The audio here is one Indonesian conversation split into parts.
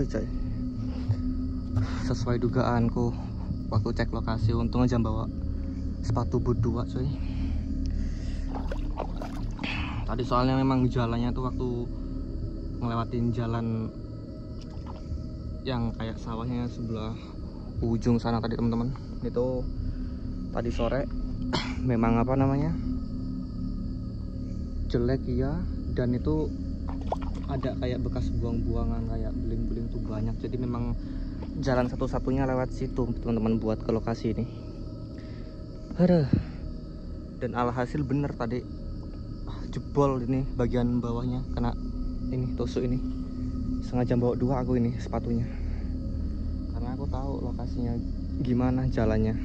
coy. Sesuai dugaanku waktu cek lokasi, untung aja bawa sepatu boot 2 coy. Tadi soalnya memang jalannya tuh waktu ngelewatin jalan yang kayak sawahnya sebelah ujung sana tadi teman-teman, itu tadi sore memang apa namanya jelek ya, dan itu ada kayak bekas buang-buangan, kayak beling-beling tuh banyak. Jadi memang jalan satu-satunya lewat situ teman-teman buat ke lokasi ini. Aduh. Dan alhasil bener tadi jebol ini bagian bawahnya, kena ini tusuk ini. Sengaja bawa 2 aku ini sepatunya, karena aku tahu lokasinya gimana jalannya.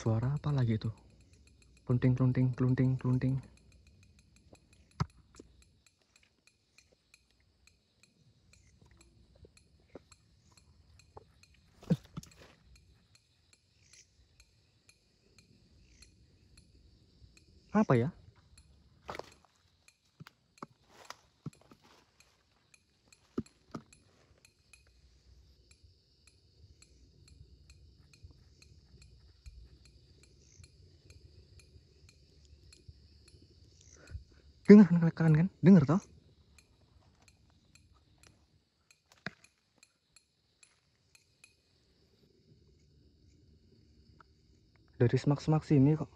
Suara apa lagi itu? Klunting, klunting, klunting, klunting. Apa ya? Dengar kan? Dengar toh? Dari semak-semak sini kok.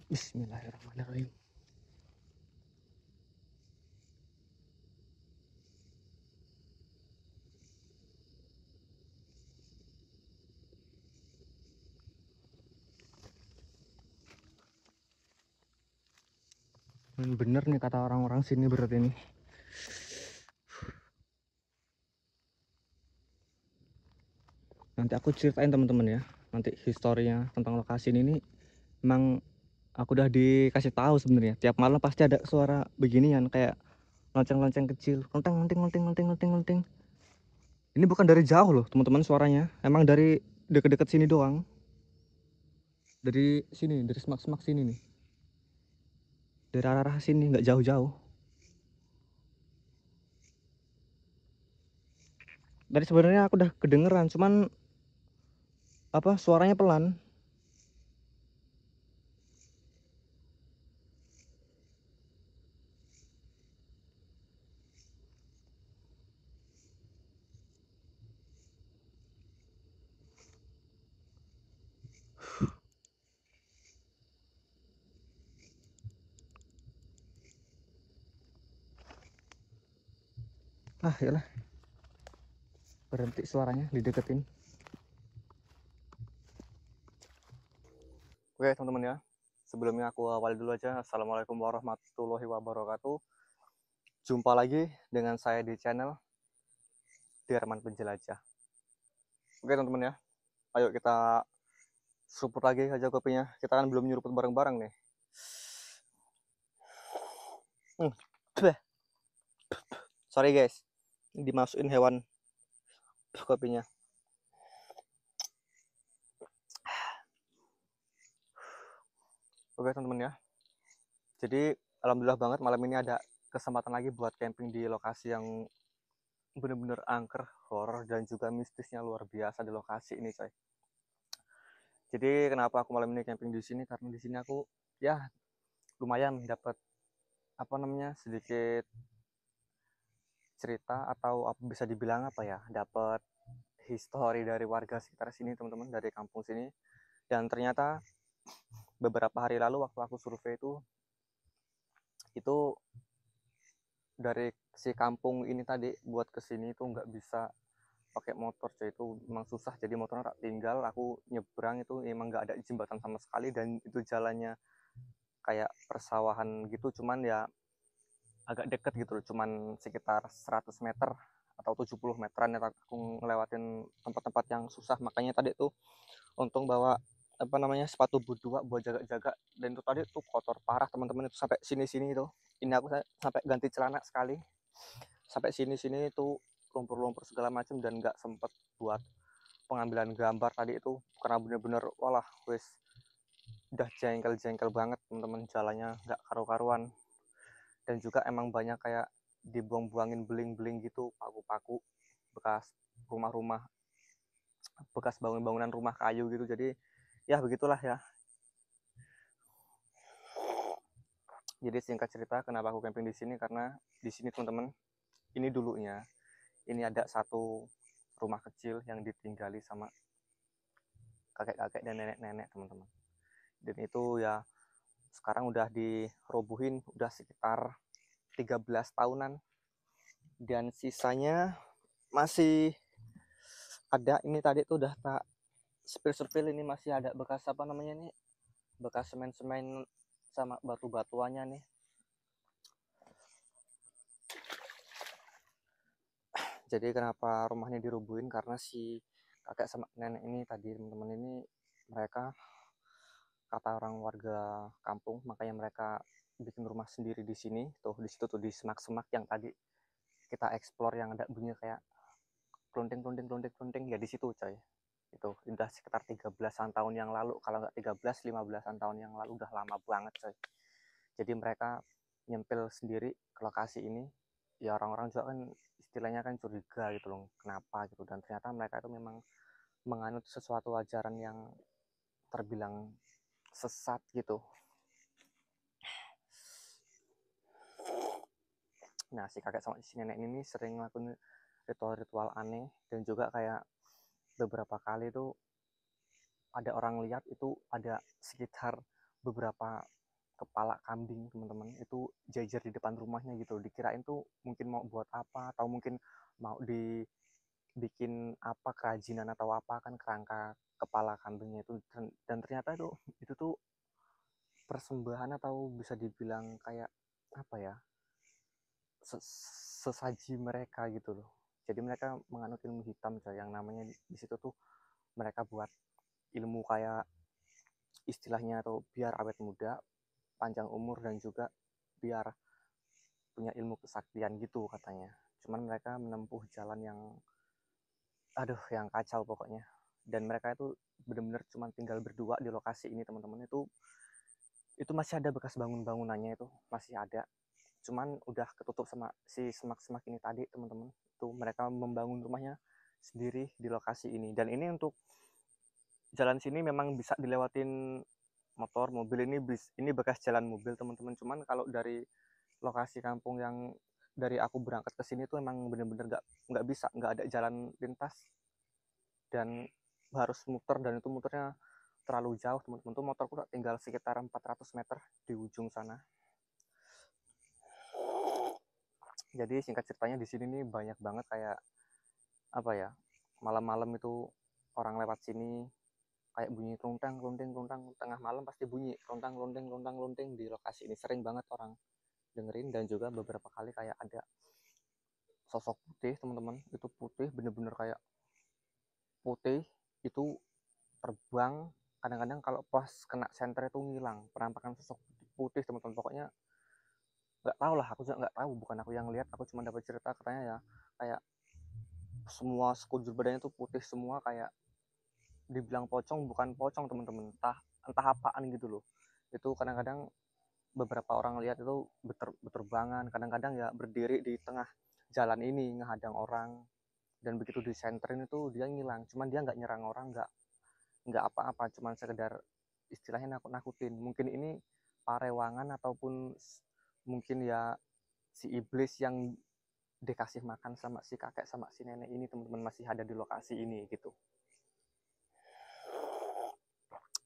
Bismillahirrahmanirrahim. Bener nih kata orang-orang sini berarti ini. Nanti aku ceritain teman-teman ya, nanti historinya tentang lokasi ini. Emang aku udah dikasih tahu sebenarnya, tiap malam pasti ada suara beginian, kayak lonceng-lonceng kecil, lonteng lonteng lonteng lonteng lonteng lonteng. Ini bukan dari jauh loh teman-teman suaranya, emang dari deket-deket sini doang. Dari sini, dari semak-semak sini nih, dari arah-arah sini, nggak jauh-jauh. Tadi sebenarnya aku udah kedengeran, cuman apa suaranya pelan. Ah yalah, berhenti suaranya, dideketin. Oke teman-teman ya, sebelumnya aku awali dulu aja. Assalamualaikum warahmatullahi wabarakatuh. Jumpa lagi dengan saya di channel Dirman Penjelajah. Oke teman-teman ya, ayo kita seruput lagi aja kopinya. Kita kan belum nyeruput bareng-bareng nih. Sorry guys, dimasukin hewan kopinya. Oke teman-teman ya, jadi alhamdulillah banget malam ini ada kesempatan lagi buat camping di lokasi yang bener-bener angker, horor, dan juga mistisnya luar biasa di lokasi ini coy. Jadi kenapa aku malam ini camping di sini, karena di sini aku ya lumayan dapat apa namanya sedikit cerita atau bisa dibilang apa ya, dapat histori dari warga sekitar sini teman-teman, dari kampung sini. Dan ternyata beberapa hari lalu waktu aku survei itu dari si kampung ini tadi buat kesini itu nggak bisa pakai motor, jadi itu memang susah, jadi motornya tak tinggal. Aku nyebrang itu emang nggak ada jembatan sama sekali, dan itu jalannya kayak persawahan gitu, cuman ya agak deket gitu loh, cuman sekitar 100 meter atau 70 meteran ya aku ngelewatin tempat-tempat yang susah. Makanya tadi tuh untung bawa apa namanya sepatu boot 2 buat jaga-jaga, dan itu tadi tuh kotor parah teman-teman, itu sampai sini-sini itu. Ini aku sampai ganti celana sekali, sampai sini-sini itu lumpur-lumpur segala macam, dan nggak sempet buat pengambilan gambar tadi itu karena bener-bener walah wis udah jengkel-jengkel banget teman-teman, jalannya nggak karu-karuan. Dan juga emang banyak kayak dibuang-buangin beling-beling gitu, paku-paku bekas rumah-rumah, bekas bangunan rumah kayu gitu. Jadi ya begitulah ya. Jadi singkat cerita kenapa aku camping di sini, karena di sini teman-teman, ini dulunya ini ada satu rumah kecil yang ditinggali sama kakek-kakek dan nenek-nenek teman-teman. Dan itu ya sekarang udah dirobohin, udah sekitar 13 tahunan, dan sisanya masih ada. Ini tadi tuh udah tak sepil-sepil, ini masih ada bekas apa namanya nih, bekas semen-semen sama batu-batuannya nih. Jadi kenapa rumahnya dirubuhin, karena si kakek sama nenek ini tadi teman-teman, ini mereka kata orang warga kampung, makanya mereka bikin rumah sendiri di sini. Tuh di situ tuh, di semak-semak yang tadi kita explore, yang ada bunyi kayak klunting ya, di situ coy. Itu udah sekitar 13-an tahun yang lalu, kalau nggak 13-15-an tahun yang lalu, udah lama banget coy. Jadi mereka nyempil sendiri ke lokasi ini. Ya orang-orang juga kan istilahnya kan curiga gitu loh, kenapa gitu. Dan ternyata mereka itu memang menganut sesuatu ajaran yang terbilang sesat gitu. Nah si kakek sama si nenek ini sering ngelakuin ritual-ritual aneh, dan juga kayak beberapa kali tuh ada orang lihat itu ada sekitar beberapa kepala kambing teman-teman, itu jajar di depan rumahnya gitu. Dikirain tuh mungkin mau buat apa, atau mungkin mau dibikin apa, kerajinan atau apa kan, kerangka kepala kambingnya itu. Dan ternyata itu tuh persembahan, atau bisa dibilang kayak apa ya, sesaji mereka gitu loh. Jadi mereka menganut ilmu hitam coy, yang namanya di situ tuh mereka buat ilmu kayak istilahnya atau biar awet muda, panjang umur, dan juga biar punya ilmu kesaktian gitu katanya. Cuman mereka menempuh jalan yang yang kacau pokoknya. Dan mereka itu benar-benar cuma tinggal berdua di lokasi ini teman-teman. Itu masih ada bekas bangunannya, itu masih ada. Cuman udah ketutup sama si semak-semak ini tadi teman-teman. Itu mereka membangun rumahnya sendiri di lokasi ini. Dan ini untuk jalan sini memang bisa dilewatin motor, mobil. Ini bekas jalan mobil teman-teman. Cuman kalau dari lokasi kampung yang dari aku berangkat ke sini tuh emang bener-bener nggak bisa, nggak ada jalan lintas, dan harus muter, dan itu muternya terlalu jauh teman-teman. Tuh motorku tinggal sekitar 400 meter di ujung sana. Jadi singkat ceritanya di sini nih banyak banget kayak apa ya, malam-malam itu orang lewat sini kayak bunyi kluntang klunting tengah malam pasti bunyi kluntang klunting di lokasi ini sering banget orang dengerin. Dan juga beberapa kali kayak ada sosok putih teman-teman, itu putih bener-bener kayak putih itu terbang. Kadang-kadang kalau pas kena senter itu ngilang penampakan sosok putih teman-teman. Pokoknya nggak tahu lah, aku juga nggak tahu, bukan aku yang lihat, aku cuma dapat cerita katanya ya kayak semua sekujur badannya tuh putih semua, kayak dibilang pocong bukan pocong teman-teman, entah apaan gitu loh. Itu kadang-kadang beberapa orang lihat itu berterbangan, kadang-kadang ya berdiri di tengah jalan ini ngehadang orang. Dan begitu disenterin itu dia ngilang, cuman dia nggak nyerang orang, nggak apa-apa, cuman sekedar istilahnya nakut-nakutin. Mungkin ini parewangan ataupun mungkin ya si iblis yang dikasih makan sama si kakek sama si nenek ini teman-teman, masih ada di lokasi ini gitu.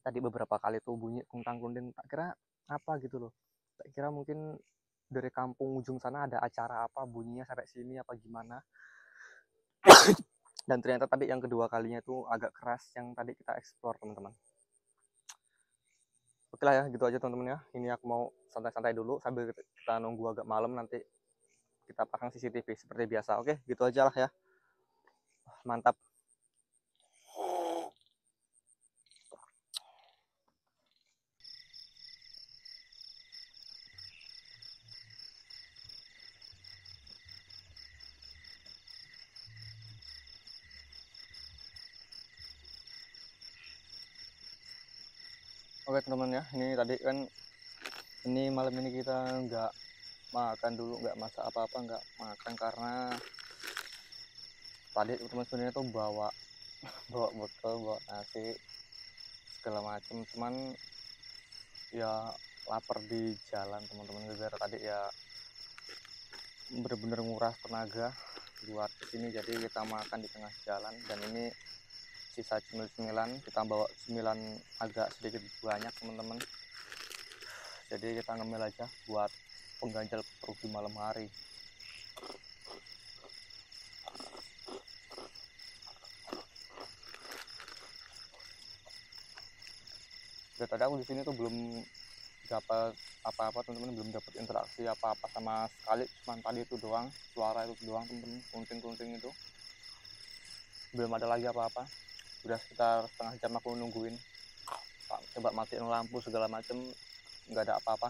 Tadi beberapa kali tuh bunyi kuntang kunting, tak kira apa gitu loh, tak kira mungkin dari kampung ujung sana ada acara apa, bunyinya sampai sini apa gimana. Dan ternyata tadi yang kedua kalinya itu agak keras yang tadi kita explore teman-teman. Oke lah ya, gitu aja teman-teman ya. Ini aku mau santai-santai dulu sambil kita nunggu agak malam, nanti kita pasang CCTV seperti biasa. Oke, gitu aja lah ya. Mantap. Oke teman-teman ya, ini tadi kan ini malam ini kita nggak makan dulu, nggak masak apa-apa, nggak makan karena tadi teman-teman sebenarnya tuh bawa botol, bawa nasi segala macem, cuman ya lapar di jalan teman-teman. Gara tadi ya bener-bener nguras tenaga buat kesini, jadi kita makan di tengah jalan. Dan ini sisa cemil-cemilan, kita bawa cemilan agak sedikit banyak teman-teman, jadi kita ngemil aja buat pengganjal perut di malam hari. Dan tadi aku di sini tuh belum dapat apa-apa teman-teman, belum dapat interaksi apa-apa sama sekali, cuma tadi itu doang, suara itu doang teman-teman, kunting-kunting itu. Belum ada lagi apa-apa. Udah sekitar setengah jam aku nungguin, coba matiin lampu segala macem, nggak ada apa-apa.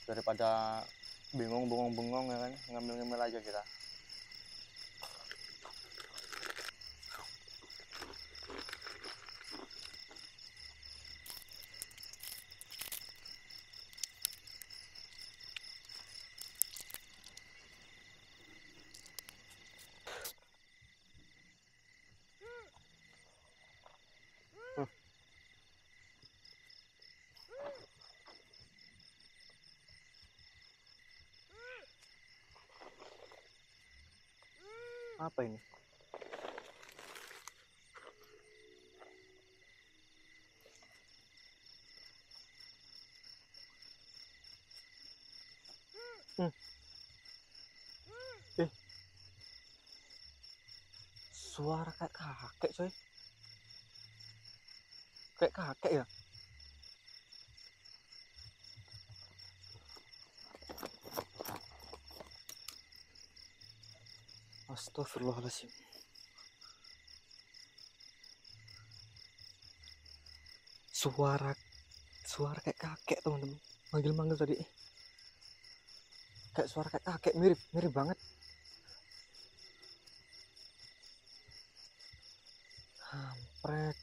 Daripada bengong ya kan, ngambil-ngambil aja kita. Apa ini? Suara kayak kakek coy, kayak kakek ya. Astagfirullahaladzim. Suara kayak kakek teman-teman, manggil-manggil tadi kayak suara kayak kakek, mirip banget. Hampret.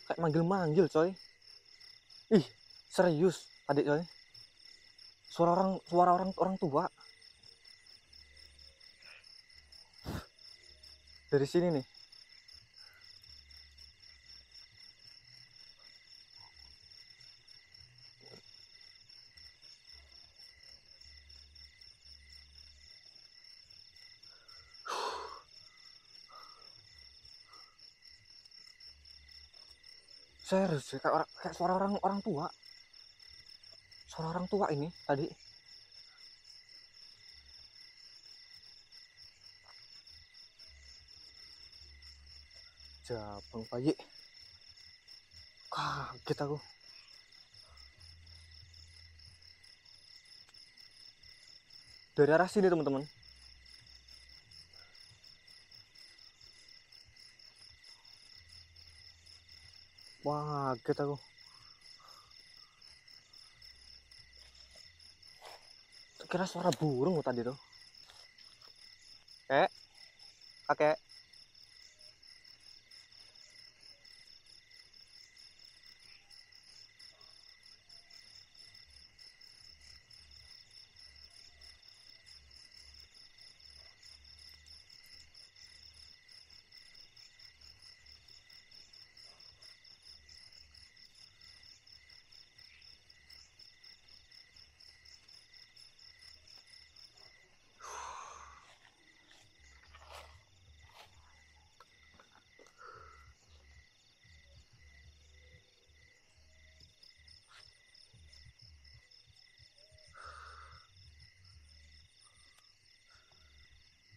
Kayak manggil-manggil coy. Ih, serius tadi coy. Suara orang tua. Dari sini nih. Serius kayak suara orang tua. Suara orang tua ini tadi. Jabang bayi. Kaget aku. Dari arah sini teman-teman. Wah, kaget aku. Kira suara burung tadi tuh. Kakek.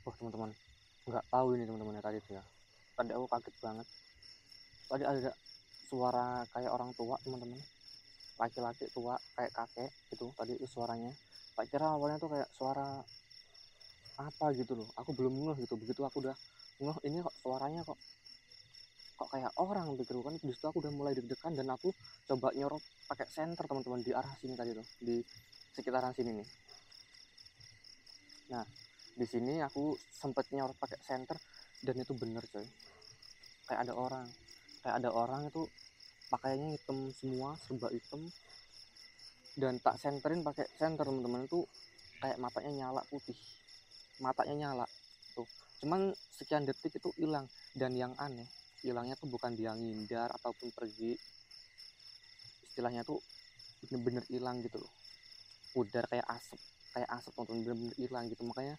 Wah teman-teman, nggak tahu ini teman-teman ya tadi tuh ya. Tadi aku kaget banget. Tadi ada suara kayak orang tua teman-teman, laki-laki tua kayak kakek gitu tadi suaranya. Tak kira awalnya tuh kayak suara apa gitu loh. Aku belum ngeh gitu. Begitu aku udah ngeh ini kok suaranya kok kayak orang pikirku kan. Di situ aku udah mulai deg-degan dan aku coba nyorot pakai senter teman-teman di arah sini tadi tuh, di sekitaran sini nih. Nah di sini aku sempet nyorot pakai senter dan itu bener coy, kayak ada orang itu pakaiannya hitam semua, serba hitam, dan tak senterin pakai senter teman-teman. Itu kayak matanya nyala putih, matanya nyala tuh, cuman sekian detik itu hilang. Dan yang aneh, hilangnya tuh bukan dia ngindar ataupun pergi, istilahnya tuh bener-bener hilang gitu loh. Udar kayak asap teman-teman, bener-bener hilang gitu. Makanya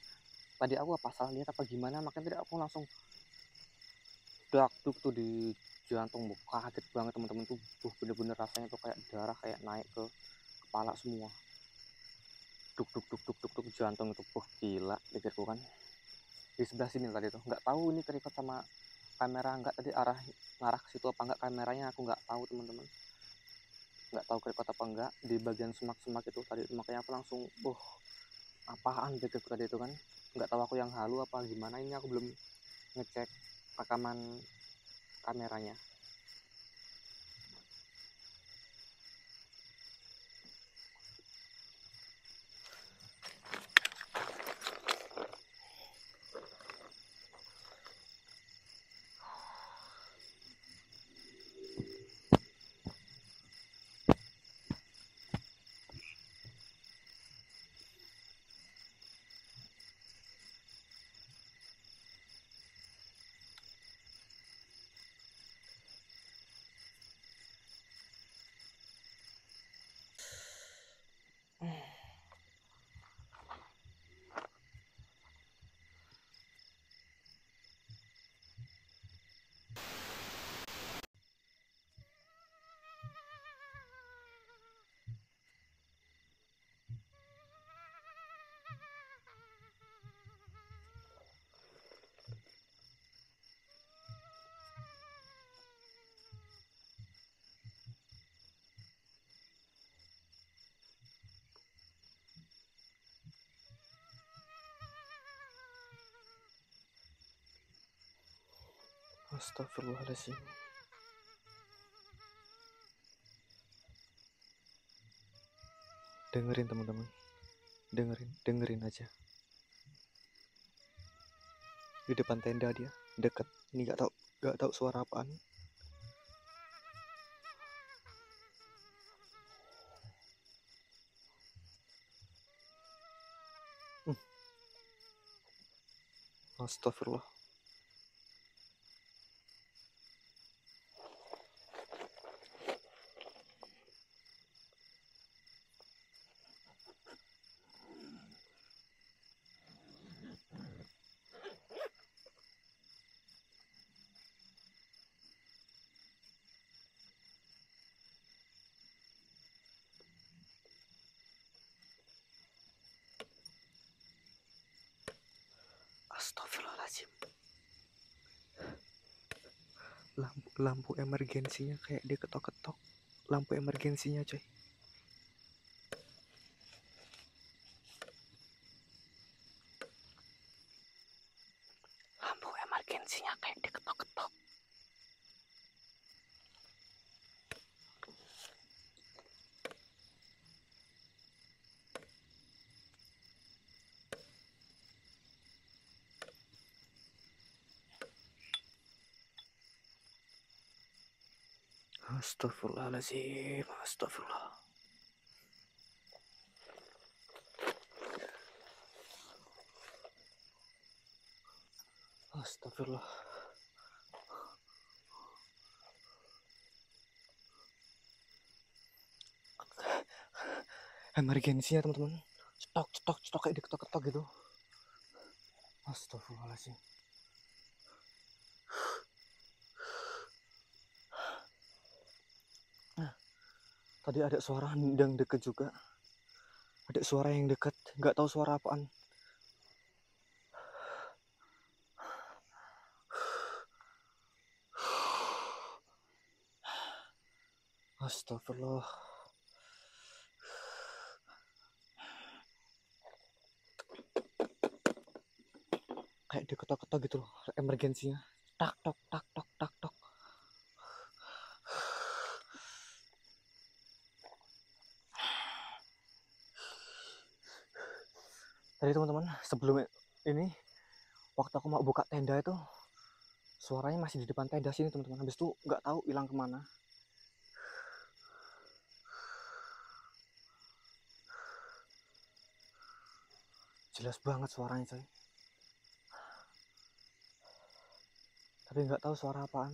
tadi aku apa salah lihat apa gimana, makanya tadi aku langsung dakduk tuh di jantung. Kaget banget teman-teman tuh, bener-bener rasanya tuh kayak darah kayak naik ke kepala semua. Duk jantung itu gila pikirku kan. Di sebelah sini tadi tuh, nggak tahu ini terikat sama kamera nggak tadi, ngarah ke situ apa enggak kameranya, aku nggak tahu teman-teman, nggak tahu terikat apa enggak di bagian semak-semak itu tadi. Makanya aku langsung apaan pikirku tadi itu kan. Nggak tahu aku yang halu apa gimana, ini aku belum ngecek rekaman kameranya. Astagfirullahaladzim. Dengerin teman-teman, dengerin aja. Di depan tenda dia, deket. Ini nggak tahu suara apaan. Astagfirullah. Astagfirullahaladzim. lampu emergensinya kayak diketok-ketok. Lampu emergensinya coy. Lampu emergensinya kayak diketok-ketok. Astagfirullahaladzim, astagfirullah. Astagfirullah. Emergensinya teman-teman. Cetok kayak diketok-ketok gitu. Astagfirullahaladzim. Nah, tadi ada suara yang deket juga. Ada suara yang deket, nggak tahu suara apaan. Astagfirullah. Kayak diketok-ketok gitu loh, emergensinya. Tak tok tak tok tak tok. Tadi teman-teman, sebelum ini waktu aku mau buka tenda itu suaranya masih di depan tenda sini teman-teman. Habis itu nggak tahu hilang kemana. Jelas banget suaranya coy. Tapi nggak tahu suara apaan.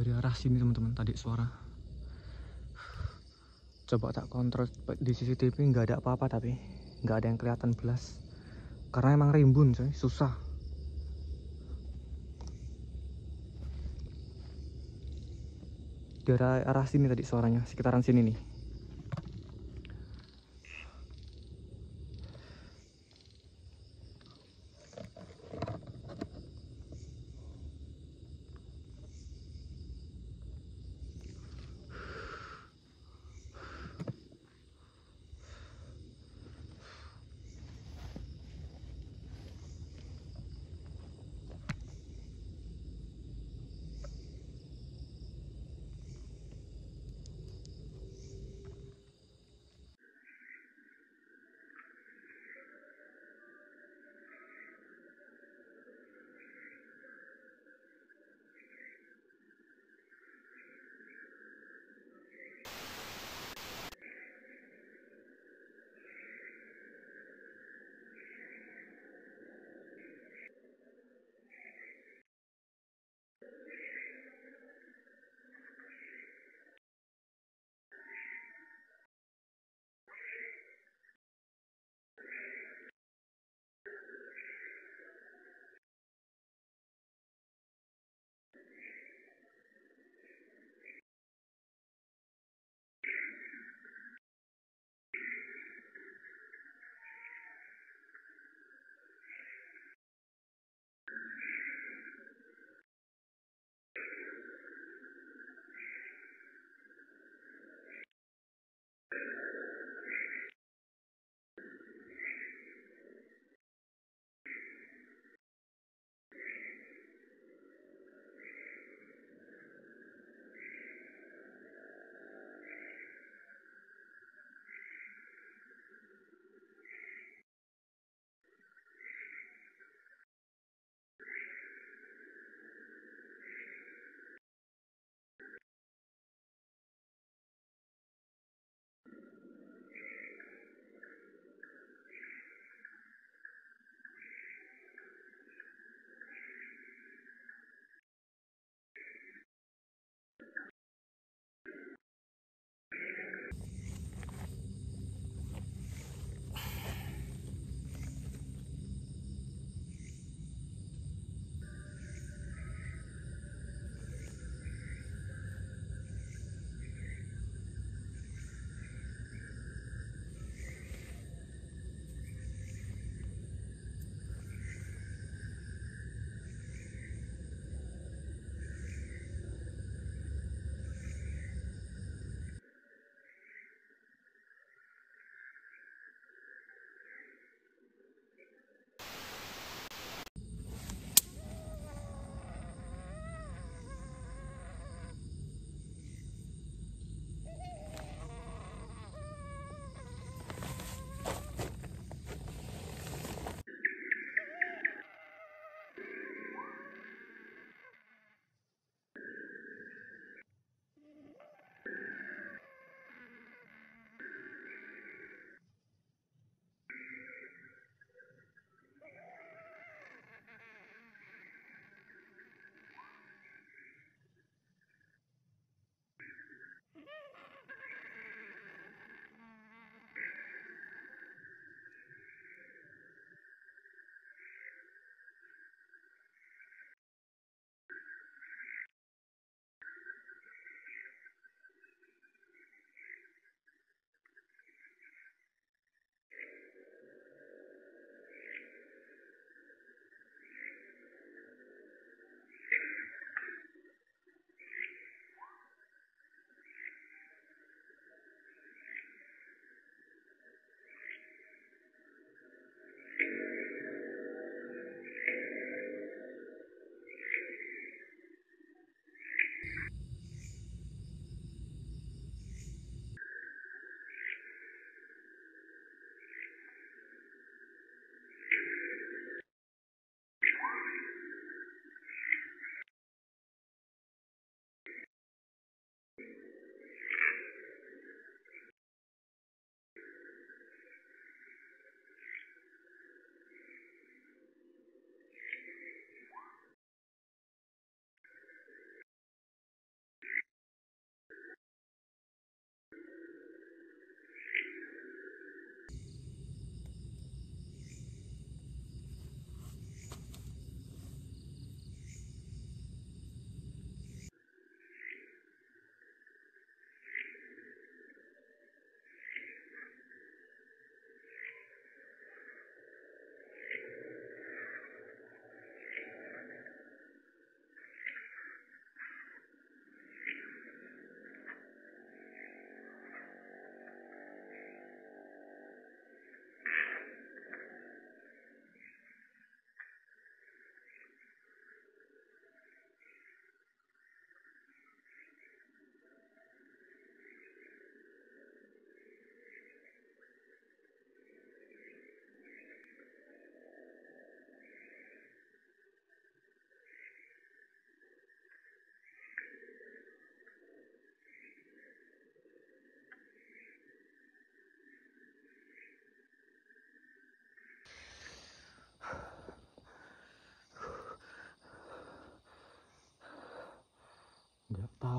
dari arah sini teman-teman tadi suara. Coba tak kontrol di CCTV, nggak ada apa-apa, tapi nggak ada yang kelihatan belas karena emang rimbun coy, susah. Dari arah sini tadi suaranya, sekitaran sini nih.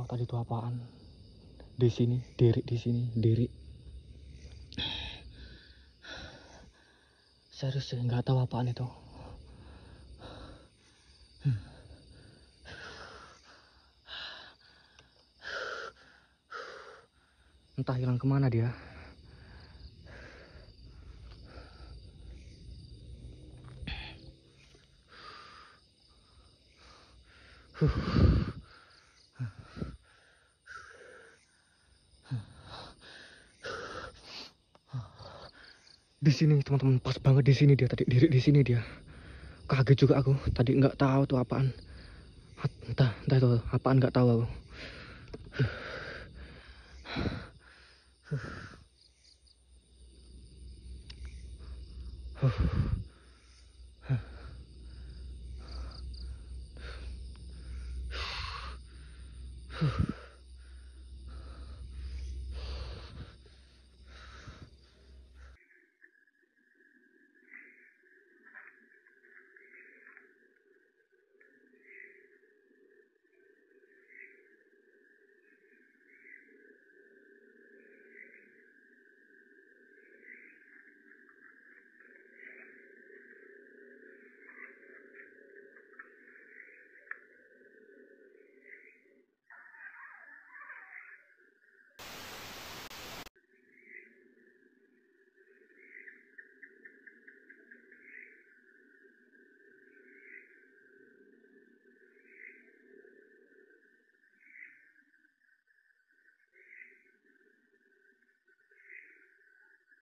tadi itu apaan? Di sini, diri di sini, diri. Serius sih, nggak tahu apaan itu. Entah hilang kemana dia. Di sini teman-teman, pas banget di sini dia tadi, diri di sini dia. Kaget juga aku, tadi nggak tahu tuh apaan. Entah itu apaan, nggak tahu aku.